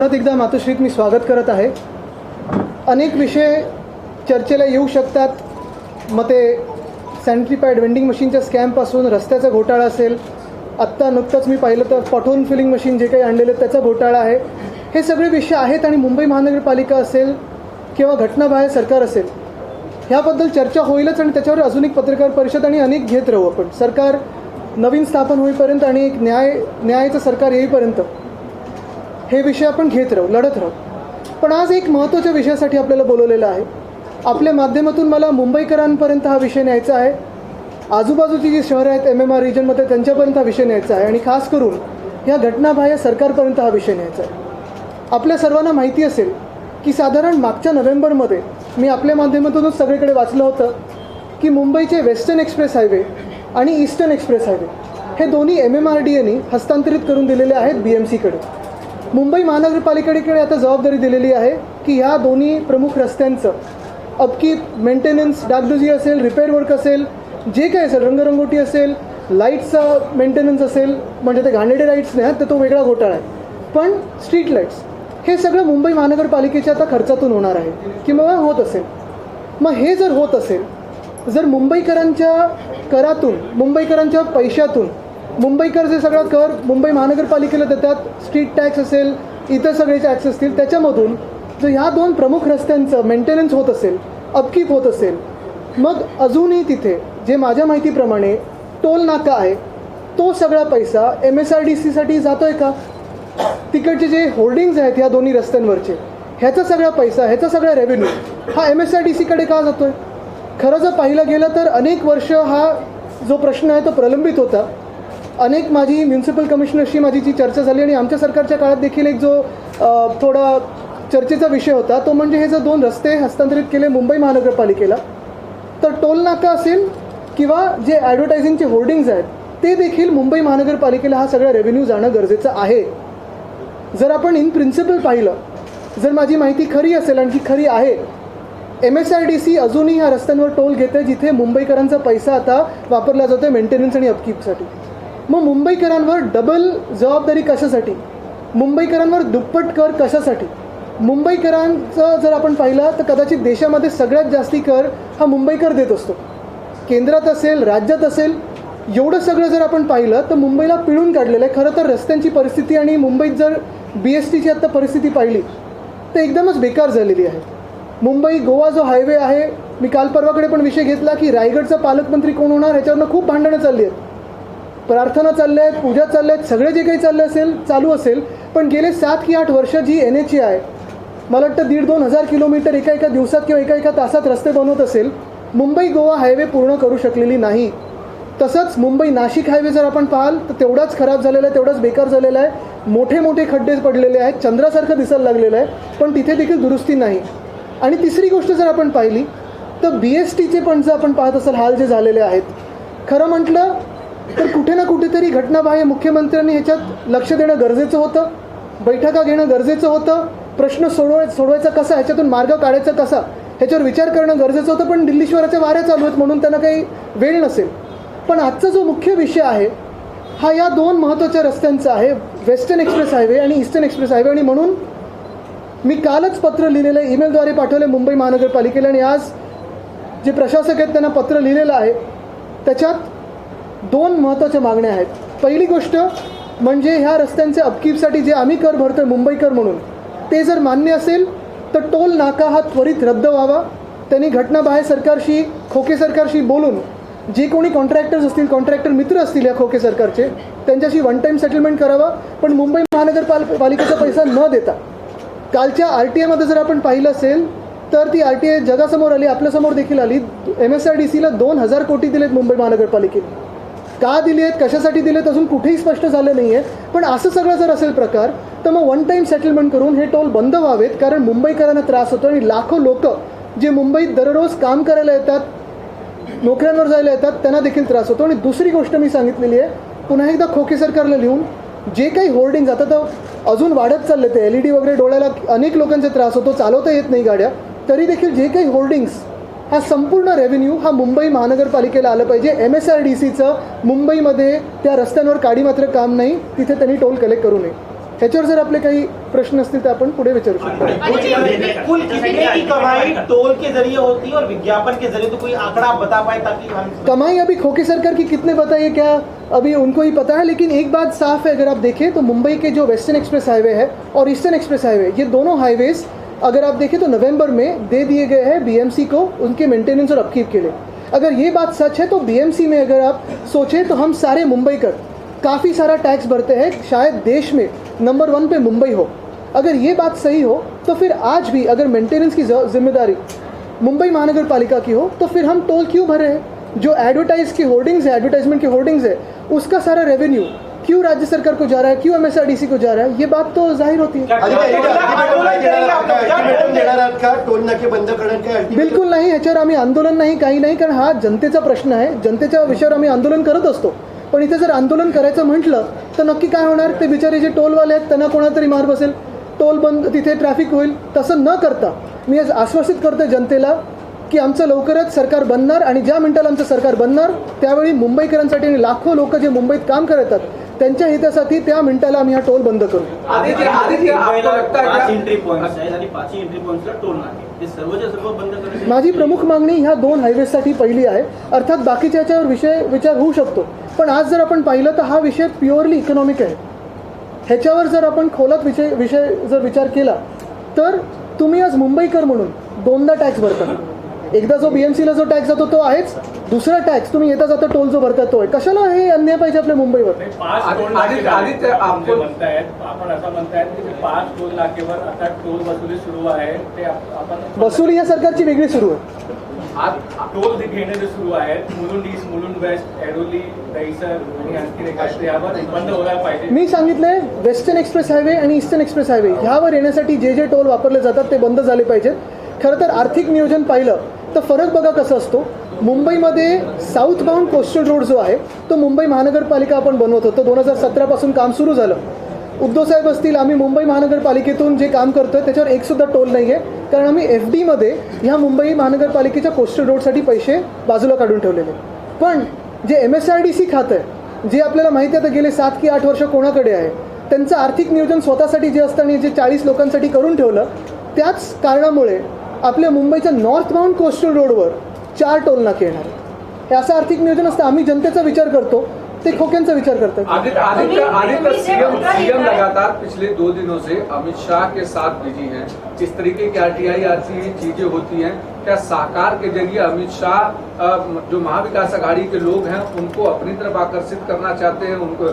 परत एकदा मातोश्रीत मी स्वागत करत आहे. अनेक विषय चर्चेला येऊ शकतात. मग ते सॅनिटरी पॅड वेंडिंग मशीनच्या स्कॅमपासून रस्त्याचा घोटाळा असेल, आत्ता नुकतंच मी पाहिलं तर पॉटहोल फिलिंग मशीन जे काही आणलेलं त्याचा घोटाळा आहे. हे सगळे विषय आहेत आणि मुंबई महानगरपालिका असेल किंवा घटनाबाह्य सरकार असेल, ह्याबद्दल चर्चा होईलच आणि त्याच्यावर अजून एक पत्रकार परिषद आणि अनेक घेत राहू आपण. सरकार नवीन स्थापन होईपर्यंत आणि एक न्यायाचं सरकार येईपर्यंत हे विषय आपण घेत राहू, लढत राहू. पण आज एक महत्त्वाच्या विषयासाठी आपल्याला बोलवलेलं आहे. आपल्या माध्यमातून मला मुंबईकरांपर्यंत हा विषय न्यायचा आहे. आजूबाजूची जी शहरं आहेत MMR रिजनमध्ये त्यांच्यापर्यंत हा विषय न्यायचा आहे आणि खास करून ह्या घटनाबाह्य सरकारपर्यंत हा विषय न्यायचा आहे. आपल्या सर्वांना माहिती असेल की साधारण मागच्या नोव्हेंबरमध्ये मी आपल्या माध्यमातूनच सगळीकडे वाचलं होतं की मुंबईचे वेस्टर्न एक्सप्रेस हायवे आणि ईस्टर्न एक्सप्रेस हायवे हे दोन्ही MMRDAने हस्तांतरित करून दिलेले आहेत BMCकडे. मुंबई महानगरपालिकेकडे आता जबाबदारी दिलेली आहे की ह्या दोन्ही प्रमुख रस्त्यांचं अपकीप, मेंटेनन्स, डागडुजी असेल, रिपेअर वर्क असेल, जे काही असेल, रंगरंगोटी असेल, लाईट्सचा मेंटेनन्स असेल, म्हणजे ते घाणेरडे लाईट्स नाही तर तो वेगळा घोटाळा आहे. पण स्ट्रीट लाईट्स हे सगळं मुंबई महानगरपालिकेच्या आता खर्चातून होणार आहे किंवा होत असेल. मग हे जर होत असेल, जर मुंबईकरांच्या करातून, मुंबईकरांच्या पैशातून, मुंबईकर जे सगळा कर मुंबई महानगरपालिकेला देतात, स्ट्रीट टॅक्स असेल, इतर सगळे टॅक्स असतील, त्याच्यामधून जर ह्या दोन प्रमुख रस्त्यांचं मेंटेनन्स होत असेल, अपकीप होत असेल, मग अजूनही तिथे जे माझ्या माहितीप्रमाणे टोल नाका आहे तो सगळा पैसा MSRDCसाठी जातो आहे का? तिकडचे जे होर्डिंग्ज आहेत ह्या दोन्ही रस्त्यांवरचे, ह्याचा सगळा पैसा, ह्याचा सगळा रेव्हेन्यू हा MSRDCकडे का जातो आहे? खरं जर पाहिलं गेलं तर अनेक वर्ष हा जो प्रश्न आहे तो प्रलंबित होता. अनेक माझी म्युन्सिपल कमिशनरशी माझी जी चर्चा झाली आणि आमच्या सरकारच्या काळात देखील एक जो थोडा चर्चेचा विषय होता तो म्हणजे हे जर दोन रस्ते हस्तांतरित केले मुंबई महानगरपालिकेला तर टोल नाका असेल किंवा जे ॲडव्हर्टायझिंगचे होर्डिंग्ज आहेत ते देखील मुंबई महानगरपालिकेला हा सगळा रेव्हेन्यू जाणं गरजेचं आहे. जर आपण इन प्रिन्सिपल पाहिलं, जर माझी माहिती खरी असेल आणि ती खरी आहे, MSRDC अजूनही ह्या रस्त्यांवर टोल घेते जिथे मुंबईकरांचा पैसा आता वापरला जातो मेंटेनन्स आणि अपकीपसाठी. मग मुंबईकरांवर डबल जबाबदारी कशासाठी? मुंबईकरांवर दुप्पट कर कशासाठी? मुंबईकरांचं जर आपण पाहिलं तर कदाचित देशामध्ये सगळ्यात जास्ती कर हा मुंबईकर देत असतो. केंद्रात असेल, राज्यात असेल, एवढं सगळं जर आपण पाहिलं तर मुंबईला पिळून काढलेलं आहे. खरं तर रस्त्यांची परिस्थिती आणि मुंबईत जर BSTची आत्ता परिस्थिती पाहिली तर एकदमच बेकार झालेली आहे. मुंबई गोवा जो हायवे आहे, मी काल परवाकडे पण विषय घेतला की रायगडचा पालकमंत्री कोण होणार ह्याच्यावरनं खूप भांडणं चालली आहेत. प्रार्थना चालल्या आहेत, पूजा चालल्या आहेत, सगळे जे काही चालू असेल, पण गेले 7 की 8 वर्ष जी NHAI मला वाटतं 1,500-2,000 किलोमीटर एका दिवसात किंवा एका तासात रस्ते बनवत असेल, मुंबई गोवा हायवे पूर्ण करू शकलेली नाही. तसंच मुंबई नाशिक हायवे जर आपण पाहाल तर तेवढाच खराब झालेला आहे, तेवढाच बेकार झालेला आहे. मोठे मोठे खड्डे पडलेले आहेत, चंद्रासारखं दिसायला लागलेलं आहे, पण तिथे देखील दुरुस्ती नाही. आणि तिसरी गोष्ट जर आपण पाहिली तर BSTचे पण जर आपण पाहत असाल हाल जे झालेले आहेत, खरं म्हटलं तर कुठे ना कुठेतरी घटनाबाह्य मुख्यमंत्र्यांनी ह्याच्यात लक्ष देणं गरजेचं होतं, बैठका घेणं गरजेचं होतं, प्रश्न सोडवायचा कसा, ह्याच्यातून मार्ग काढायचा कसा ह्याच्यावर विचार करणं गरजेचं होतं. पण दिल्ली शहराच्या वाऱ्या चालू आहेत म्हणून त्यांना काही वेळ नसेल. पण आजचा जो मुख्य विषय आहे हा या दोन महत्त्वाच्या रस्त्यांचा आहे, वेस्टर्न एक्सप्रेस हायवे आणि ईस्टर्न एक्सप्रेस हायवे. आणि म्हणून मी कालच पत्र लिहिलेलं आहे, ईमेलद्वारे पाठवलं मुंबई महानगरपालिकेला आणि आज जे प्रशासक आहेत त्यांना पत्र लिहिलेलं आहे. त्याच्यात 2 महत्त्वाच्या मागण्या आहेत. पहिली गोष्ट म्हणजे ह्या रस्त्यांच्या अपकीपसाठी जे आम्ही कर भरतोय मुंबईकर म्हणून, ते जर मान्य असेल तर टोल नाका हा त्वरित रद्द व्हावा. त्यांनी घटनाबाह्य सरकारशी, खोके सरकारशी बोलून जे कोणी कॉन्ट्रॅक्टर्स असतील, कॉन्ट्रॅक्टर मित्र असतील या खोके सरकारचे, त्यांच्याशी वन टाईम सेटलमेंट करावा. पण मुंबई महानगरपालिकेचा पैसा न देता, कालच्या RTIमध्ये जर आपण पाहिलं असेल तर ती RTI जगासमोर आली, आपल्यासमोर देखील आली. MSRDCला 2,000 कोटी दिलेत मुंबई महानगरपालिकेने. का दिले आहेत, कशासाठी दिलेत अजून कुठेही स्पष्ट झालं नाही आहे. पण असं सगळं जर असेल प्रकार तर मग वन टाईम सेटलमेंट करून हे टोल बंद व्हावेत, कारण मुंबईकरांना त्रास होतो आणि लाखो लोक जे मुंबईत दररोज काम करायला येतात, नोकऱ्यांवर जायला येतात, त्यांना देखील त्रास होतो. आणि दुसरी गोष्ट मी सांगितलेली आहे, पुन्हा एकदा खोके सरकारला लिहून जे काही होर्डिंग आता तर अजून वाढत चालले, ते LED वगैरे डोळ्याला अनेक लोकांचे त्रास होतो, चालवता येत नाही गाड्या, तरी देखील जे काही होर्डिंग्स हा संपूर्ण रेव्हेन्यू हा मुंबई महानगरपालिकेला आलं पाहिजे. MSRDCचं मुंबईमध्ये त्या रस्त्यांवर काडी मात्र काम नाही, तिथे त्यांनी टोल कलेक्ट करू नये. ह्याच्यावर जर आपले काही प्रश्न असतील तर आपण पुढे विचारू शकतो. कुल कितने की कमाई टोल के जरिए होती है और विज्ञापन के जरिए, तो कोई आंकड़ा आप बता पाए ताकि हम कमाई अभी खोके सरकार की कितने बताइए, क्या अभी उनको ही पता है. लेकिन एक बात साफ है, अगर आप देखें तो मुंबई के जो वेस्टर्न एक्सप्रेस हाईवे है और ईस्टर्न एक्सप्रेस हाईवे, ये दोनों हाईवेज अगर आप देखें तो नवंबर में दे दिए गए हैं बीएमसी को उनके मेंटेनेंस और अपकीप के लिए. अगर ये बात सच है तो बीएमसी में अगर आप सोचें तो हम सारे मुंबईकर काफ़ी सारा टैक्स भरते हैं, शायद देश में नंबर 1 पे मुंबई हो. अगर ये बात सही हो तो फिर आज भी अगर मेंटेनेंस की जिम्मेदारी मुंबई महानगर पालिका की हो तो फिर हम टोल क्यों भर रहे हैं? जो एडवर्टाइज की होर्डिंग्स है, एडवर्टाइजमेंट की होर्डिंग्स है, उसका सारा रेवेन्यू क्यों राज्य सरकार को जा रहा है, क्यों MSRDC को जा रहा है, ये बात तो जाहिर होती है. बिलकुल नाही, ह्याच्यावर आम्ही आंदोलन नाही, काही नाही, कारण हा जनतेचा प्रश्न आहे. जनतेच्या विषयावर आम्ही आंदोलन करत असतो. पण इथे जर आंदोलन करायचं म्हटलं तर नक्की काय होणार? ते बिचारे जे टोलवाले आहेत त्यांना कोणातरी मार बसेल, टोल बंद, तिथे ट्रॅफिक होईल. तसं न करता मी आज आश्वासित करतोय जनतेला की आमचं लवकरच सरकार बनणार आणि ज्या मिनिटाला आमचं सरकार बनणार त्यावेळी मुंबईकरांसाठी आणि लाखो लोक जे मुंबईत काम करतात त्यांच्या हितासाठी त्या मिनिटाला आम्ही हा टोल बंद करू. माझी प्रमुख मागणी ह्या 2 हायवेसाठी पहिली आहे. अर्थात बाकीच्या याच्यावर विचार होऊ शकतो, पण आज जर आपण पाहिलं तर हा विषय प्युअरली इकॉनॉमिक आहे. ह्याच्यावर जर आपण खोलात विषय जर विचार केला तर तुम्ही आज मुंबईकर म्हणून 2दा टॅक्स भरता. एकदा जो बीएमसीला जो टॅक्स जातो तो आहेच, दुसरा टॅक्स तुम्ही येता जाता टोल जो भरता तो आहे. कशाला हे अन्याय पाहिजे आपल्या मुंबईवर? आपण असं म्हणतायत की 5 टोल नाकेवर आता टोल वसुली सुरू आहे. ते आपण वसुली या सरकारची वेगळी सुरू आहे. टोल घेणे जे सुरू आहेत, मुलुंड ईस्ट, मुलुंड वेस्ट, ऐरोली, दहिसर आणि आणखी एक यावर बंद व्हायला पाहिजे. मी सांगितलंय वेस्टर्न एक्सप्रेस हायवे आणि ईस्टर्न एक्सप्रेस हायवे ह्यावर येण्यासाठी जे टोल वापरले जातात ते बंद झाले पाहिजेत. खरं तर आर्थिक नियोजन पाहिलं तर फरक बघा कसा असतो. मुंबईमध्ये साऊथ बाउंड कोस्टल रोड जो आहे तो मुंबई महानगरपालिका आपण बनवत होतो. 2017 पासून काम सुरू झालं. उद्धव साहेब असतील, आम्ही मुंबई महानगरपालिकेतून जे काम करतोय त्याच्यावर एक सुद्धा टोल नाही आहे, कारण आम्ही FD मध्ये ह्या मुंबई महानगरपालिकेच्या कोस्टल रोडसाठी पैसे बाजूला काढून ठेवलेले. पण जे MSRDC खातं आहे, जे आपल्याला माहिती आहे आता गेले 7 की 8 वर्ष कोणाकडे आहे, त्यांचं आर्थिक नियोजन स्वतःसाठी जे असतं आणि जे 40 लोकांसाठी करून ठेवलं, त्याच कारणामुळे आपल्या मुंबईच्या नॉर्थ बाउंड कोस्टल रोडवर 4 टोल नाके येणार आहेत. हे असं आर्थिक नियोजन असतं. आम्ही जनतेचा विचार करतो, ते खोक्यांचा विचार करतात. आदित्य सीएम लगातार पिछले 2 दिनों से अमित शाह के साथ बिजी हैं. जिस तरीके की RTI आती चीजें होती हैं, क्या साकार के जरिए अमित शाह जो महाविकास आघाड़ी के लोग हैं उनको अपनी तरफ आकर्षित करना चाहते हैं? उनको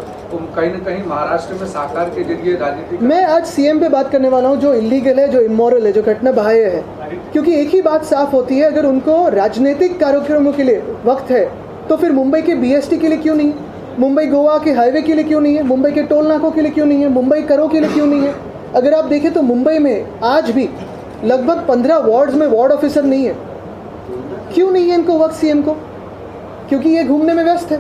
कहीं न कहीं महाराष्ट्र में साकार के जरिए राजनीति. मैं आज CM पे बात करने वाला हूँ, जो इलीगल है, जो इमोरल है, जो घटना बाह्य है. क्योंकि एक ही बात साफ होती है, अगर उनको राजनीतिक कार्यक्रमों के लिए वक्त है तो फिर मुंबई के BST के लिए क्यों नहीं, मुंबई गोवा के हाईवे के लिए क्यों नहीं है, मुंबई के टोल नाकों के लिए क्यों नहीं है, मुंबई करों के लिए क्यों नहीं है? अगर आप देखें तो मुंबई में आज भी लगभग 15 वार्ड्स में वार्ड ऑफिसर नहीं है. क्यों नहीं है इनको वक्त CM को? क्योंकि ये घूमने में व्यस्त है.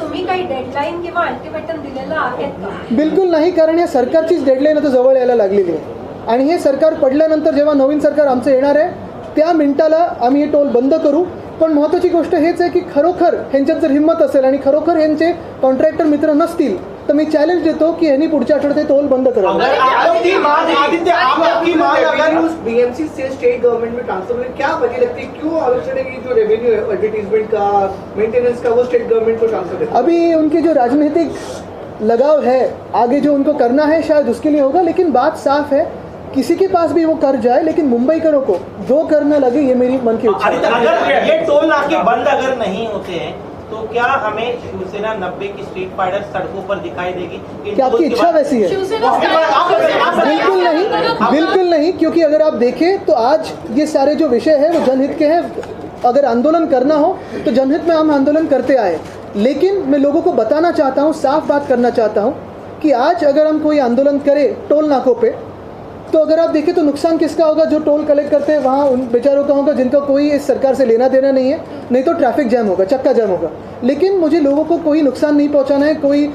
तुम्ही काही डेडलाईन किंवा अल्टिमेटम दिलेलं आहेत का? बिलकुल नाही, कारण या सरकारचीच डेडलाईन आता जवळ यायला लागलेली आहे. आणि हे सरकार पडल्यानंतर जेव्हा नवीन सरकार आमचं येणार आहे त्या मिनिटाला आम्ही हे टोल बंद करू. पण महत्त्वाची गोष्ट हेच आहे की खरोखर ह्यांच्यात जर हिंमत असेल आणि खरोखर ह्यांचे कॉन्ट्रॅक्टर मित्र नसतील तर मी चॅलेंज देतो की यांनी पुढच्या आठवड्यात टोल बंद करावं. BMC से स्टेट गवर्नमेंट में ट्रांसफर में क्या वजह लगती है, क्यों आवश्यक है कि जो रेवेन्यू है एडवर्टीजमेंट का, मेंटेनेंस का, वो स्टेट गवर्नमेंट को ट्रांसफर है? अभी उनके जो राजनीतिक लगाव है, आगे जो उनको करना है शायद उसके लिए होगा. लेकिन बात साफ है, किसी के पास भी वो कर जाए, लेकिन मुंबईकरों को जो करना लगे, ये मेरी मन की इच्छा है. अगर ये टोल नाके बंद अगर नहीं होते हैं तो क्या हमें शिवसेना 90 की स्ट्रीट फाइटर सड़कों पर दिखाई देगी? क्या आपकी इच्छा वैसी है? बिल्कुल नहीं, बिल्कुल नहीं. क्योंकि अगर आप देखें तो आज ये सारे जो विषय है वो जनहित के हैं. अगर आंदोलन करना हो तो जनहित में हम आंदोलन करते आए. लेकिन मैं लोगों को बताना चाहता हूँ, साफ बात करना चाहता हूँ कि आज अगर हम कोई आंदोलन करें टोल नाकों पे, तो अगर आप देखें तो नुकसान किसका होगा? जो टोल कलेक्ट करते हैं वहाँ उन बेचारों का होगा जिनका कोई इस सरकार से लेना देना नहीं है. नहीं तो ट्रैफिक जैम होगा, चक्का जैम होगा. लेकिन मुझे लोगों को कोई नुकसान नहीं पहुँचाना है, कोई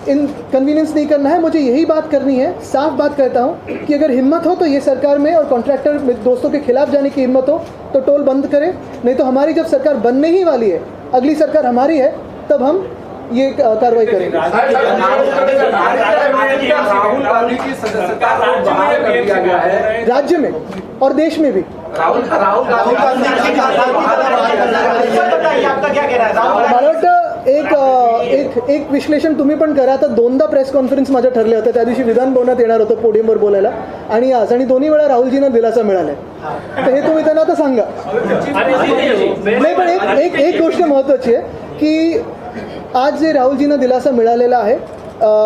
इनकन्वीनियंस नहीं करना है. मुझे यही बात करनी है. साफ बात कहता हूँ कि अगर हिम्मत हो तो ये सरकार में और कॉन्ट्रैक्टर दोस्तों के खिलाफ जाने की हिम्मत हो तो टोल बंद करें. नहीं तो हमारी जब सरकार बनने ही वाली है, अगली सरकार हमारी है, तब हम ये कार्रवाई करेंगे। राहुल गांधी की सदस्यता को बहाल कर दिया गया है राज्य में और देश में भी। राहुल गांधी बताइए आपका क्या कहना है राहुल मला वाटतं एक विश्लेषण तुम्ही पण करा। आता 2दा प्रेस कॉन्फरन्स माझ्या ठरल्या होत्या, त्या दिवशी विधान भवनात येणार होतं पोडियमवर बोलायला आणि आज, आणि दोन्ही वेळा राहुलजींना दिलासा मिळालाय, तर हे तुम्ही त्यांना आता सांगा। नाही पण एक गोष्ट महत्वाची आहे की आज जे राहुलजींना दिलासा मिळालेला आहे,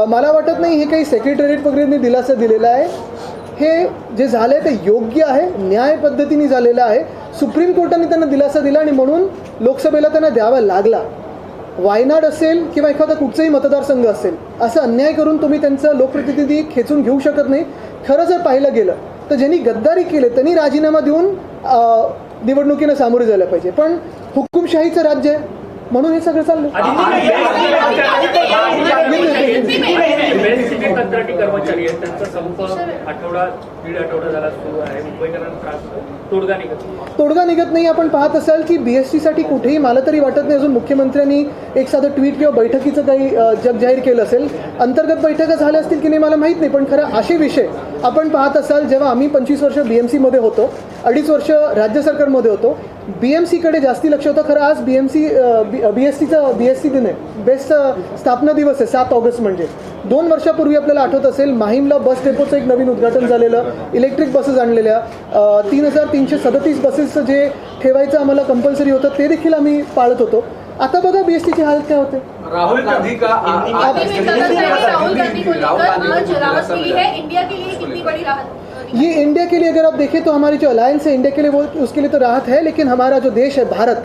मला वाटत नाही हे काही सेक्रेटरीएट वगैरे दिलासा दिलेला आहे, हे जे झालं आहे ते योग्य आहे, न्याय पद्धतीने झालेलं आहे। सुप्रीम कोर्टाने त्यांना दिलासा दिला आणि म्हणून लोकसभेला त्यांना द्यावा लागला। वायनाड असेल किंवा एखादा कुठचाही मतदारसंघ असेल, असं अन्याय करून तुम्ही त्यांचं लोकप्रतिनिधी खेचून घेऊ शकत नाही। खरं जर पाहिलं गेलं तर ज्यांनी गद्दारी केले त्यांनी राजीनामा देऊन निवडणुकीला सामोरे जायला पाहिजे, पण हुकुमशाहीचं राज्य आहे म्हणून हे सगळं चाललं। कंत्राटी कर्मचारी आहेत, त्यांचा संप दीड आठवडा झाला सुरू आहे, मुंबईकरांना तोडगा निघत नाही। आपण पाहत असाल की बीएसटीसाठी कुठेही, मला तरी वाटत नाही अजून मुख्यमंत्र्यांनी एक साधं ट्विट किंवा बैठकीचं काही जग जाहीर केलं असेल। अंतर्गत बैठका झाल्या असतील की नाही मला माहीत नाही, पण खरं असे विषय आपण पाहत असाल, जेव्हा आम्ही 25 वर्ष BMCमध्ये होतो, 2.5 वर्ष राज्य सरकारमध्ये होतो, BMCकडे जास्ती लक्ष होतं। खरं आज BST दिन आहे, बेस्ट स्थापना दिवस आहे 7 ऑगस्ट म्हणजे 2 वर्षापूर्वी आपल्याला आठवत असेल माहीमला बस डेपोचं एक नवीन उद्घाटन झालेलं, इलेक्ट्रिक बसेस आणलेल्या, 3,337 बसेसचं जे ठेवायचं आम्हाला कंपल्सरी होतं ते देखील आम्ही पाळत होतो। आता बघा BSTची हालत काय होते। राहुल गांधी का राहुल गांधी को लेकर आज राहत मिली है, इंडिया के लिए कितनी बड़ी राहत? ये इंडिया के लिए अगर आप देखें तो हमारी जो अलायंस है इंडिया के लिए, वो उसके लिए तो राहत है, लेकिन हमारा जो देश है भारत,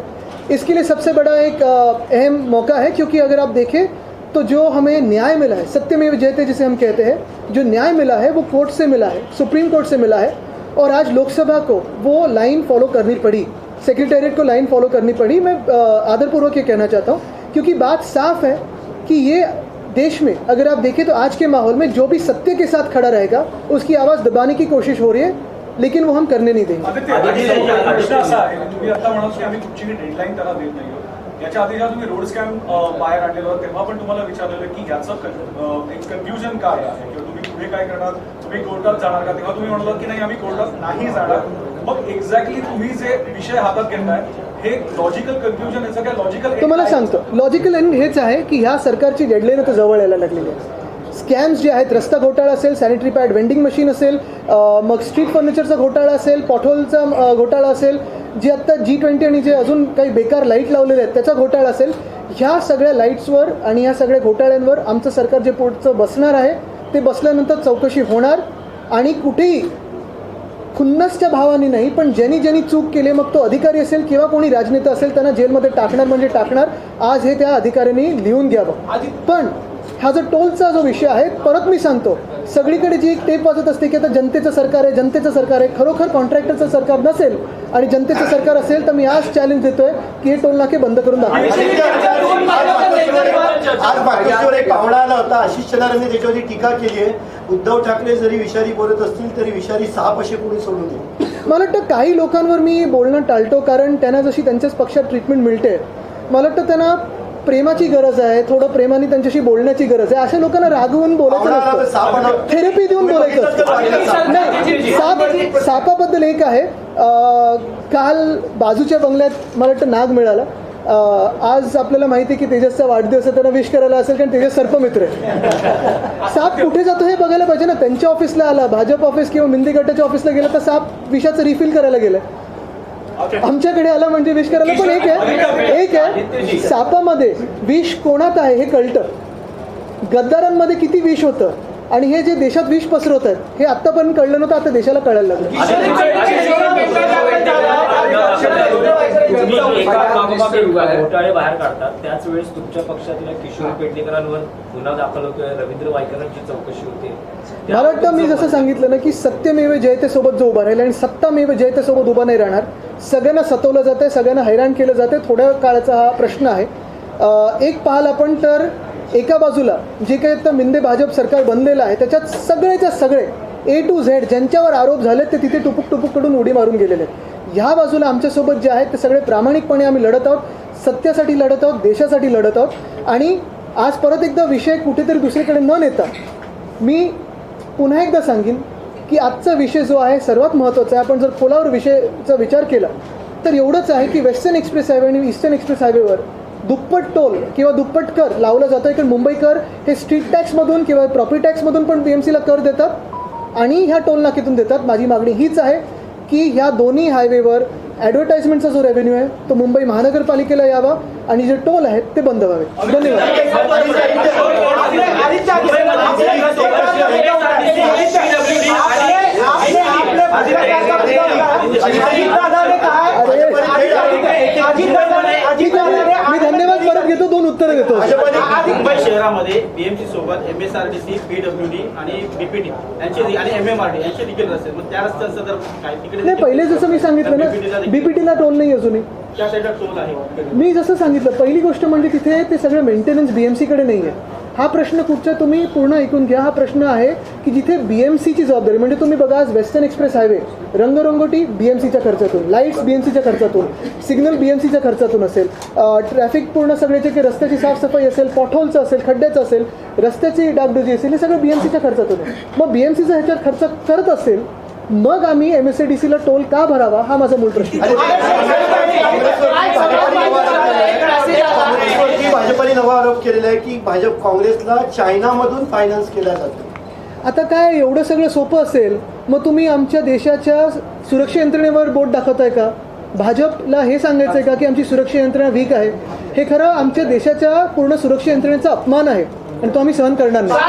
इसके लिए सबसे बड़ा एक अहम मौका है, क्योंकि अगर आप देखें तो जो हमें न्याय मिला है, सत्यमेव जयते जिसे हम कहते हैं, जो न्याय मिला है वो कोर्ट से मिला है, सुप्रीम कोर्ट से मिला है, और आज लोकसभा को वो लाइन फॉलो करनी पड़ी, सेक्रेटेरिएट को लाइन फॉलो करनी पड़ी। मैं आदरपूर्वक ये कहना चाहता हूँ, क्योंकि बात साफ है कि ये देश में अगर आप देखें तो आज के माहौल में जो भी सत्य के साथ खड़ा रहेगा उसकी आवाज़ दबाने की कोशिश हो रही है, लेकिन वो हम करने नहीं देंगे। प्रश्न असा आहे, तुम्ही आता म्हणाल की आम्ही तुमची डेडलाईन त्याला देत नाही आहोत। याच्या आधी जेव्हा तुम्ही रोड स्कॅम बाहेर आणलेलं होतं तेव्हा पण तुम्हाला विचारलेलं की याचं एक कन्फ्युजन काय आहे किंवा तुम्ही पुढे काय करणार, तुम्ही कोर्टात जाणार का, तेव्हा तुम्ही म्हणालात की नाही आम्ही कोर्टात नाही जाणार। मग एक्झॅक्टली तुम्ही जे विषय हातात घेताय हे लॉजिकल कन्फ्युजन, याचं काय लॉजिकल? तुम्हाला सांगतो लॉजिकल एंड हेच आहे की ह्या सरकारची डेडलाईन आता जवळ यायला लागलेली आहे। स्कॅम्स जे आहेत, रस्ता घोटाळा असेल, सॅनिटरी पॅड वेंडिंग मशीन असेल, मग स्ट्रीट फर्निचरचा घोटाळा असेल, पॉटहोलचा घोटाळा असेल, जे आत्ता G20 आणि जे अजून काही बेकार लाईट लावलेले आहेत त्याचा घोटाळा असेल, ह्या सगळ्या लाईट्सवर आणि ह्या सगळ्या घोटाळ्यांवर आमचं सरकार जे पुढचं बसणार आहे ते बसल्यानंतर चौकशी होणार, आणि कुठेही खुन्नसच्या भावाने नाही, पण ज्यांनी चूक केली, मग तो अधिकारी असेल किंवा कोणी राजनेता असेल, त्यांना जेलमध्ये टाकणार म्हणजे टाकणार। आज हे त्या अधिकाऱ्यांनी लिहून घ्यावं। पण हा जो टोलचा जो विषय आहे, परत मी सांगतो, सगळीकडे जी एक टेप वाजत असते की आता जनतेचं सरकार आहे, जनतेचं सरकार आहे, खरोखर कॉन्ट्रॅक्टरचं सरकार नसेल आणि जनतेचं सरकार असेल तर मी आज चॅलेंज देतोय की हे टोल नाके बंद करून दाखवा। आज बातमीवर एक पाहुणा आला होता, आशिष शेलारांनी त्याच्यावरती टीका केली आहे, उद्धव ठाकरे जरी विषारी बोलत असतील तरी विषारी साप असे कोणी सोडून दे। मला वाटतं काही लोकांवर मी बोलणं टाळतो, कारण त्यांना जशी त्यांच्याच पक्षात ट्रीटमेंट मिळते, मला वाटतं त्यांना प्रेमाची गरज आहे, थोडं प्रेमाने त्यांच्याशी बोलण्याची गरज आहे। अशा लोकांना रागवून बोलायचं नसतं, थेरपी देऊन बोलायचं असतं। सापाबद्दल एक आहे, काल बाजूच्या बंगल्यात मला वाटतं नाग मिळाला। आज आपल्याला माहिती आहे की तेजसचा वाढदिवस आहे, त्यांना विश करायला असेल कारण तेजस सर्पमित्र आहे। साप कुठे जातो हे बघायला पाहिजे ना। त्यांच्या ऑफिसला आला, भाजप ऑफिस किंवा मिंदी गटाच्या ऑफिसला गेला तर साप विषाचं रिफिल करायला गेलं, आमच्याकडे आला म्हणजे विष करायला। पण एक आहे सापामध्ये विष कोणात आहे हे कळतं, गद्दारांमध्ये किती विष होतं, आणि हे जे देशात विष पसरवत आहेत हे आतापर्यंत कळलं नव्हतं, आता देशाला कळायला लागलं। घोटाळे बाहेर काढतात त्याच वेळेस तुमच्या पक्षातील किशोर पेडणेकरांवर गुन्हा दाखल होतोय, रवींद्र वायकरांची चौकशी होते। मला वाटतं मी जसं सांगितलं ना की सत्यमेव जयतेसोबत जो उभा राहिला आणि सत्तामेव जयतेसोबत उभा नाही राहणार। सगळ्यांना सतवलं जातंय, सगळ्यांना हैराण केलं जातंय, थोड्या काळाचा हा प्रश्न आहे। एक पाहाल आपण तर एका बाजूला जे काही आता मिंदे भाजप सरकार बनलेलं आहे त्याच्यात सगळेच्या सगळे A to Z ज्यांच्यावर आरोप झालेत ते तिथे टुपूक कडून उडी मारून गेलेले आहेत। ह्या बाजूला आमच्यासोबत जे आहेत ते सगळे प्रामाणिकपणे आम्ही लढत आहोत, सत्यासाठी लढत आहोत, देशासाठी लढत आहोत, आणि आज परत एकदा विषय कुठेतरी दुसरीकडे न नेता मी पुन्हा एकदा सांगेन की आजचा विषय जो आहे सर्वात महत्त्वाचा आहे. आपण जर खोलावर विषयाचा विचार केला तर एवढंच आहे की वेस्टर्न एक्सप्रेस हायवे आणि ईस्टर्न एक्सप्रेस हायवेवर दुप्पट टोल किंवा दुप्पट कर लावला जातो आहे. कारण मुंबईकर हे स्ट्रीट टॅक्समधून किंवा प्रॉपर्टी टॅक्समधून पण BMCला कर देतात आणि ह्या टोल नाक्यातून देतात. माझी मागणी हीच आहे की ह्या दोन्ही हायवेवर ॲडव्हर्टाइजमेंटचा जो रेव्हेन्यू आहे तो मुंबई महानगरपालिकेला यावा आणि जे टोल आहेत ते बंद व्हावे. मी धन्यवाद परत घेतो, 2 उत्तरं देतो. मुंबई शहरामध्ये BMC सोबत MSRDC, PWD आणि BPT यांचे आणि MMRD यांचे देखील रस्ते, मग त्या रस्त्यांचं जर काय तिकडे नाही, पहिले जसं मी सांगितलं ना BPTला टोल नाही अजूनही. त्या साईडला टोल आहे. मी जसं सांगितलं पहिली गोष्ट म्हणजे तिथे ते सगळं मेंटेनन्स BMCकडे नाही आहे. हा प्रश्न कुठचा तुम्ही पूर्ण ऐकून घ्या. हा प्रश्न आहे की जिथे BMCची जबाबदारी म्हणजे तुम्ही बघा आज वेस्टर्न एक्सप्रेस हायवे रंगरंगोटी BMCच्या खर्चातून, लाईट्स BMCच्या खर्चातून, सिग्नल BMCच्या खर्चातून असेल, ट्रॅफिक पूर्ण सगळ्याचे की रस्त्याची साफसफाई असेल, पॉटहोलचं असेल, खड्ड्याचं असेल, रस्त्याची डागडुजी असेल, हे सगळं BMCच्या खर्चातून आहे. मग BMCचा ह्याच्यात खर्च करत असेल मग आम्ही MSRDCला टोल का भरावा हा माझा मूळ प्रश्न. भाजपने नवा आरोप केलेला आहे की भाजप काँग्रेसला चायनामधून फायनान्स केला जातो. आता काय एवढं सगळं सोपं असेल मग तुम्ही आमच्या देशाच्या सुरक्षा यंत्रणेवर बोट दाखवताय का? भाजपला हे सांगायचं आहे का की आमची सुरक्षा यंत्रणा वीक आहे? हे खरं आमच्या देशाच्या पूर्ण सुरक्षा यंत्रणेचा अपमान आहे आणि तो आम्ही सहन करणार नाही.